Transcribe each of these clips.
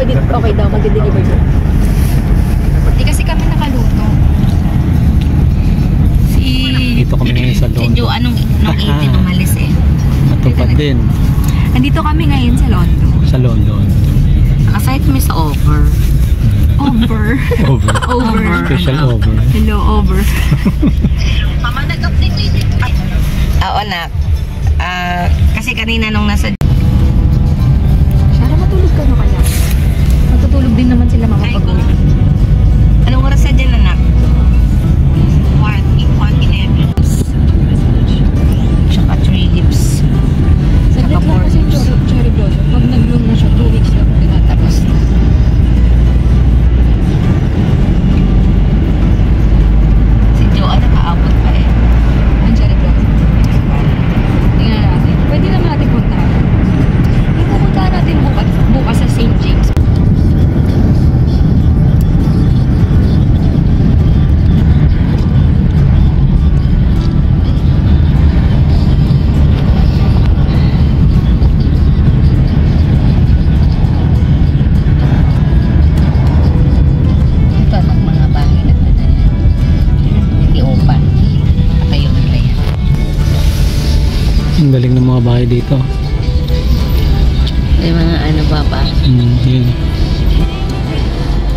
okay daw, mag-deliver doon. Hindi kasi kami nakaluto. Dito kami ngayon sa London. Si Jo, nung 18 umalis eh. Natupad din. Andito kami ngayon sa London. Sa London. Nakasite kami sa over. Over. Over. Over. Special over. Hello, over. Mama, nag-update dito. Oo, anak. Kasi kanina nung nasa... Sana matulog ka na kaya. Matutulog din naman sila mama pag uwi. Anong oras na dyan, anak? 1:11. Tsaka 3 lips. Saglit lang kasi cherry blossom. Pag nag-bloom na siya, 2 weeks lang tinatapos na. Si Jo, nakaabot pa eh. Ang cherry blossom. Tingnan natin. Pwede naman natin puntahan. Pupuntahan natin bukas sa St. James. Ito, anak, mga bahay na ito na yan. Hindi upa. Kayo nila yan. Ang galing ng mga bahay dito. May mga ano ba ba? Yun.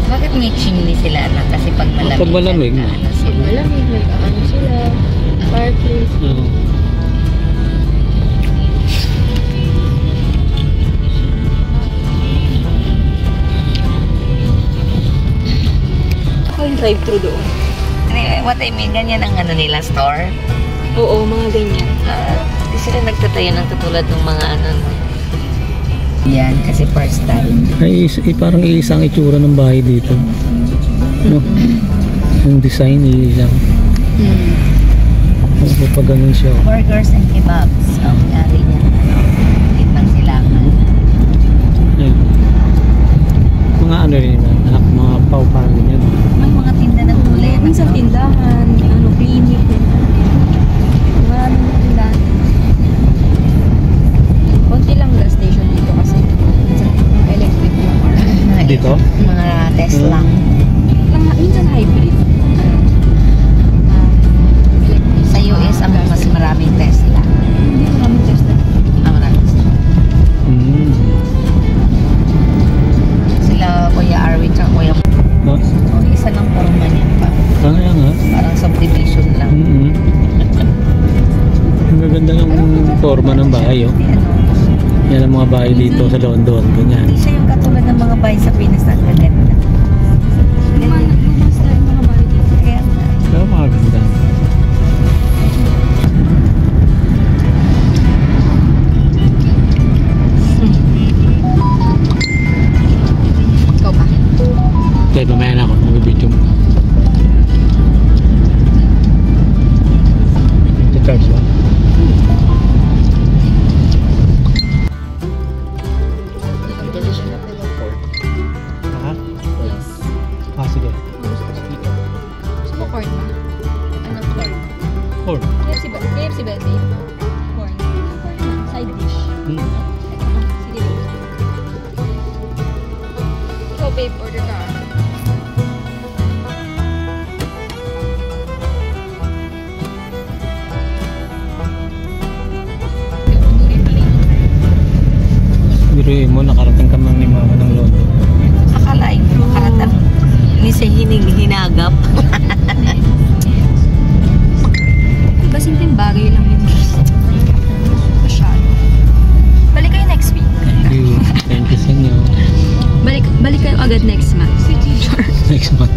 Bakit may chimney sila, anak? Kasi pag malamig. Pag malamig, no? ano sila. Malamig, nag-ano sila. Fireplace. Oo. Ako yung drive-thru doon. Anyway, what I mean, ganyan ang ano nila, store. Oo, mga ganyan. Hindi sila nagtatayo ng katulad ng mga ano. Yan, kasi first time. Ay, parang isang itsura ng bahay dito. No? Yung design, isang. Pag ganun siya. Burgers and kebabs. Ang nangyari niya. Itang silangan. Ayun. Mga ano rin yun, mga pau-pau yun. May mga tinda ng gulay. Minsan tindahan, ano, clinic. Maraming tindahan. Konti lang gas station dito kasi electric yung car. Dito? Mga Tesla. Minsan hybrid. Sa US, ang mas maraming Tesla. Hindi maraming Tesla. Maraming Tesla. Sila, Kuya Arwin, tsaka Kuya... No? Oh, isa lang forma niyan pa. Kaya nga. Parang subdivision lang. Ang gaganda ng forma ng bahay, oh. Yan ang mga bahay dito sa London. Ganyan. Hindi siya yung katulad ng mga bahay sa Pinas na gaganda. Lumas na yung mga bahay dito. Kaya nga. Pero makaganda. Ikaw ba? Kaya mamaya na ako. Mag-video mo. Charge ba? Ha? Yes. Sige. Gusto mo corn ba? Anong corn? Or? KFC ba? KFC ba, babe? Corn. Corn na. Side dish. Sige, babe. Ikaw, babe, order ka. Biruin mo, nakarating ka man ni mama ng London. Akalain mo, makaratang ni sa hinagap. Diba, simpleng bagay lang yun. Masyado. Balik kayo next week. Thank you sa inyo. Balik kayo agad next month. Next month.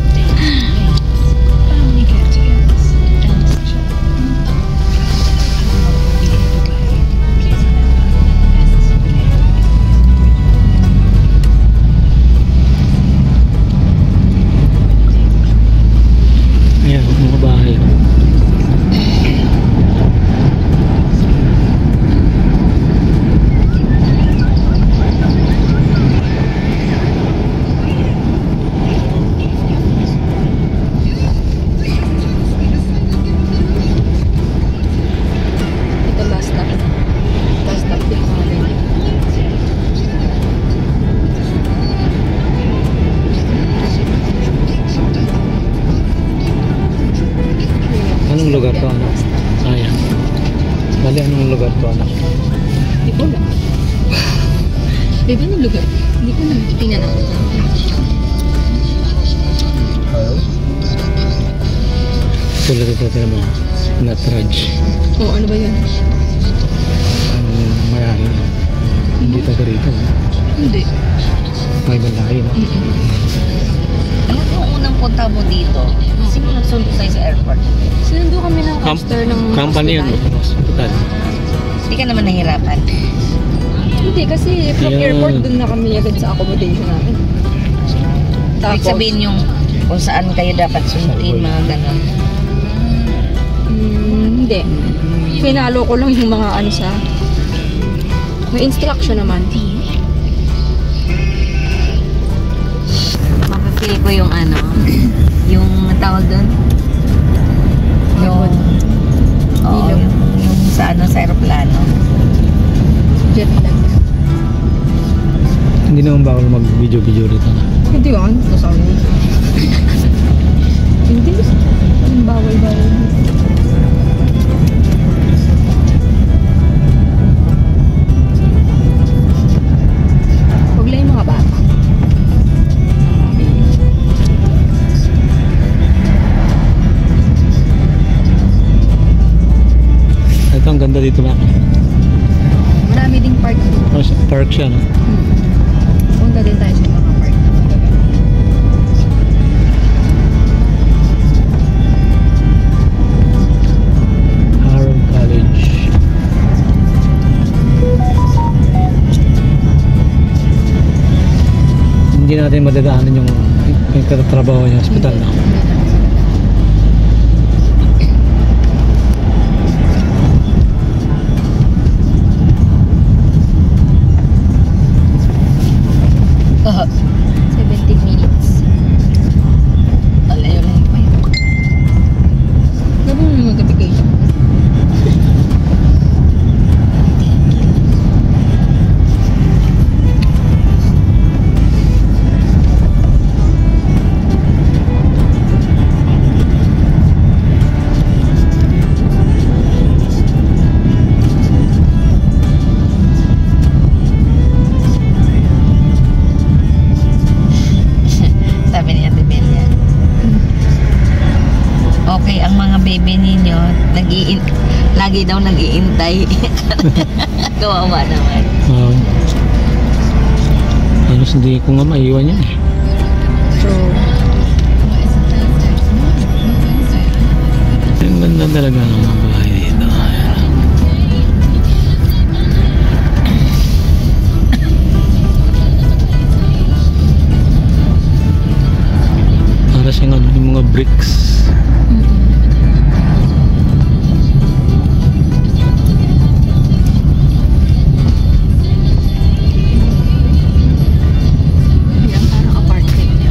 Ayan, mga bahay. Anong lugar? Hindi ko na tingnan ako. Tulad ito naman. Natraj. Oh, ano ba yun? Ang mayari. Hindi taga rito. Hindi. May balay, no? Alam mo, unang punta mo dito, sino nagsundo sa'yo sa airport? Sinundo kami ng caster ng Company yun. hospital. Hospital. Hindi ka naman nahirapan. Hindi, kasi from Yun. airport dun na kami agad sa accommodation namin. Ibig sabihin yung kung saan kayo dapat sunduin, mga ganon. Hindi. Pinalo ko lang yung mga ano sa... May instruction naman. Mapapili ko yung ano, yung tawag doon? Yung, oo, Ilog. yung sa ano, sa aeroplano. Jet lag. Hindi naman bawal mag-video-video rito. Hindi ba? Basta ako. Hindi. Bawal. Huwag lang yung mga bata. Ito ang ganda dito ba? Marami ding park dito. Park siya, no? Punta din tayo sa mga park. Harold College. Hindi natin madadaanan yung katatrabaho niya hospital, no? Uh, 17 minutes. alayo rin pa yun. Gabong mo yung notification. Sabi ni Ate Belia. Okay, ang mga baby ninyo, lagi daw nag-iintay. Kawawa naman. Halos hindi ko nga maiwan yan. True. Ang ganda talaga ng mga bahay dito. Para siyang ano, yung mga bricks. Yan, parang apartment niya.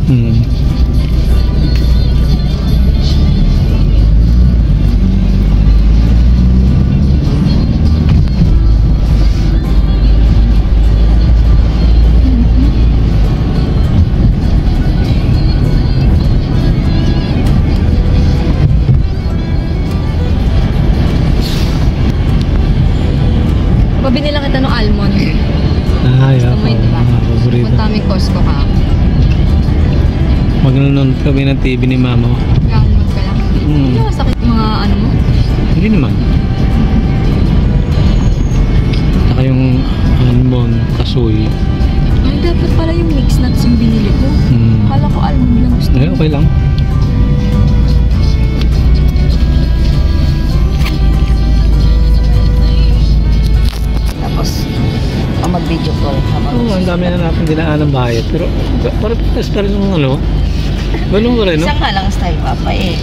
Pabili lang kita ng almond. Ay, Gusto mo yun, diba? paborito. Punta kami Costco ka. Magnanood kami ng TV ni mama. Almond ka lang. Hindi masakit yung mga ano mo. Hindi naman. Saka yung almond, kasoy. Ay, dapat pala yung mixed nuts yung binili ko. Akala ko almond lang gusto Ay, ko. okay lang. Tapos, mag-video call. Oo, ang dami na natin dinaan ng bahay. Pero parang pa rin yung ano. Ganun pa rin, no? Isa nga lang style, Papa, eh.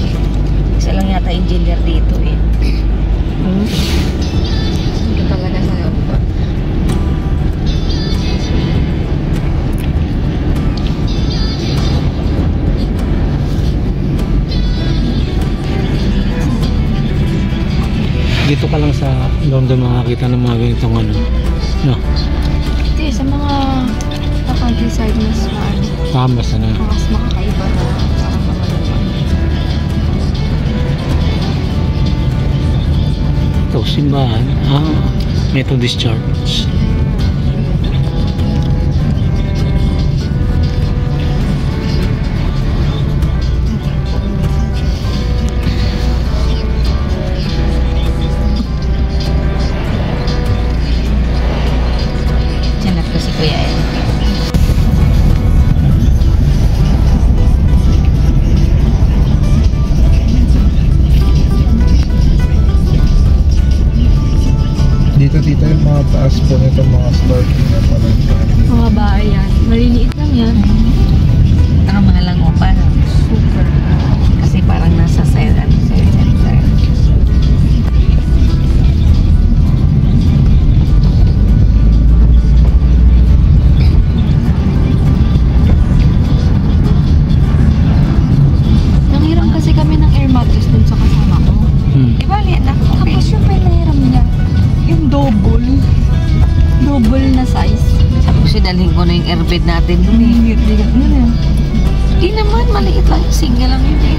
Isa lang yata engineer dito, eh. Hindi ka talaga sa loob ko. Dito ka lang sa London makakita ng mga ganitong ano. No? Hindi, sa mga countryside mas maano. Mas na. Mas makakaiba na parang mga lupa. Ito, simbahan. Methodist Church. Mga bahay yan. Maliliit lang yan. Ang mahal lang upa. Super. Kasi parang nasa silent center. Nanghiram kasi kami ng air mattress dun sa kasama ko. Di ba, liyan na? Tapos yung pinahiram niya, yung double. Double na size. Tapos sinalhin ko na yung airbed natin dun eh. Bigat-bigat na yan. Di naman, maliit lang. Single lang yun eh.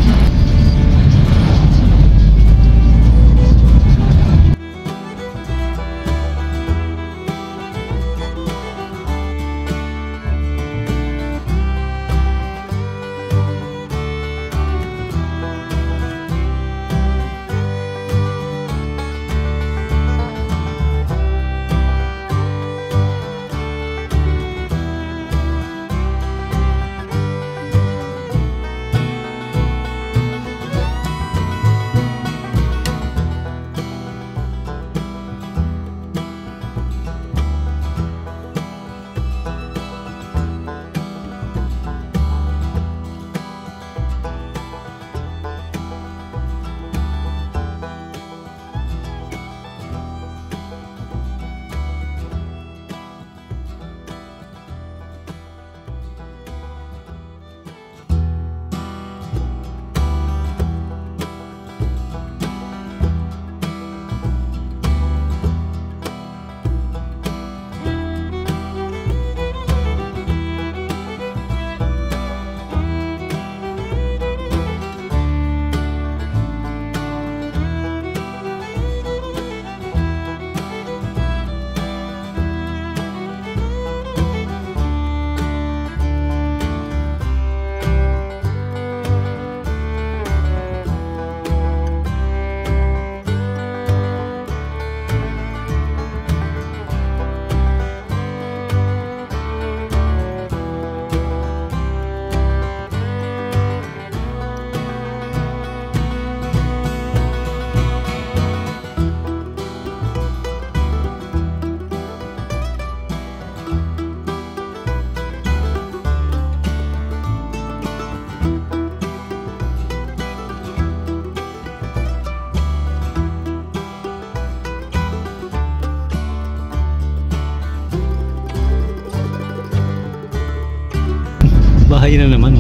Bahay na naman.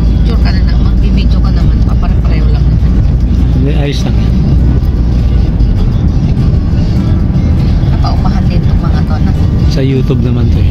Picture ka na naman. Magbibideo ka naman. Papare-pareho lang naman. Hindi, ayos lang. Napaupahan din itong mga to. Sa YouTube naman to eh.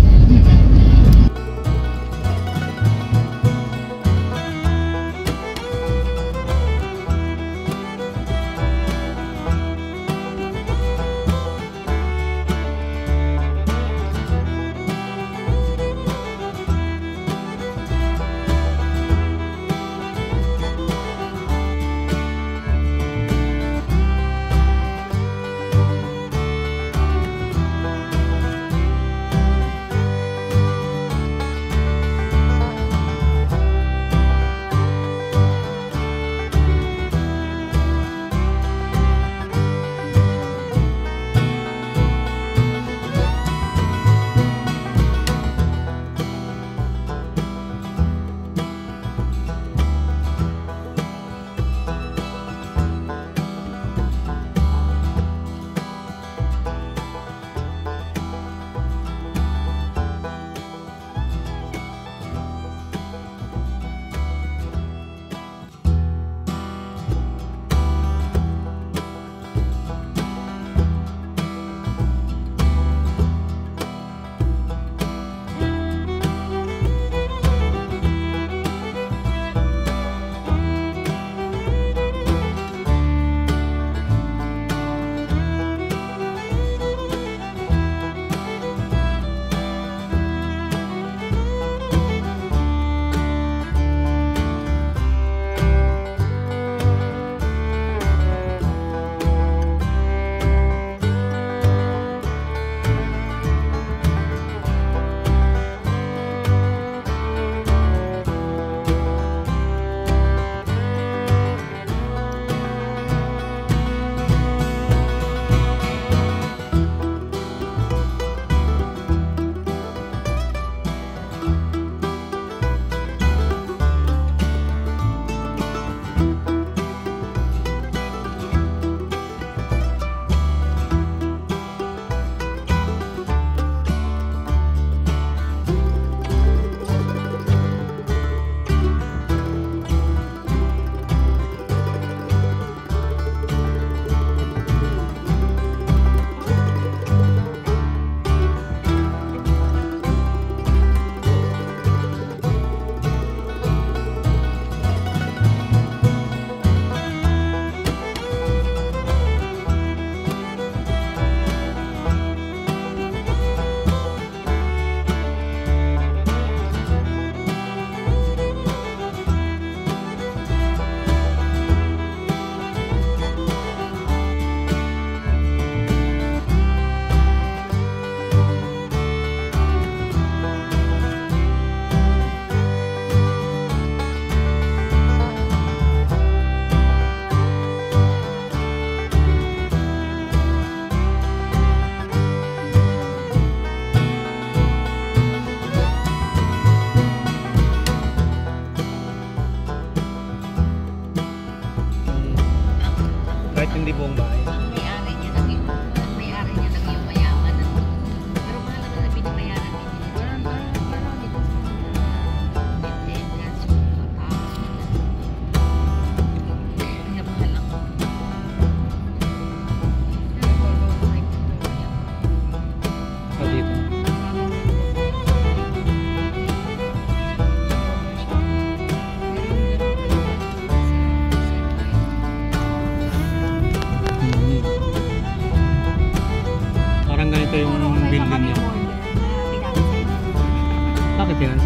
Yan.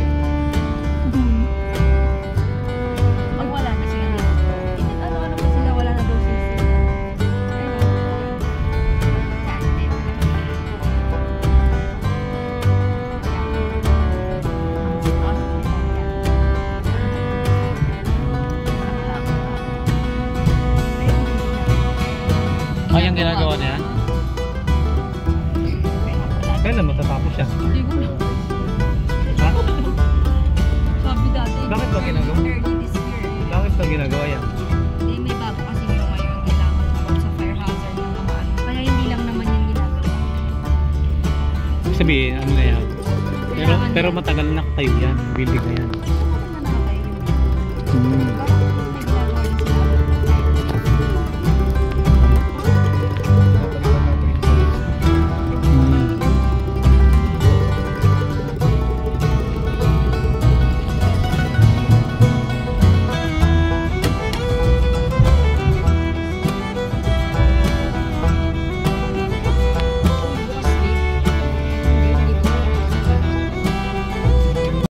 Pag wala na sila dito. Ano pa sila, wala na daw sisi. Ay, ang ginagawa niya? Kailan matatapos siya? Hindi ko na. Ha? Sabi dati. Bakit ba ginagawa? Early this year. Bakit ba ginagawa yan? Hindi, may bago kasi nyo ngayon. Kailangan about sa fire hazard ng mga ano. Kaya hindi lang naman yung ginagawa. Ibig sabihin, ano na yan? Pero matagal na kayo yan. Building na yan. Ano na nakatayo yun? Hmm.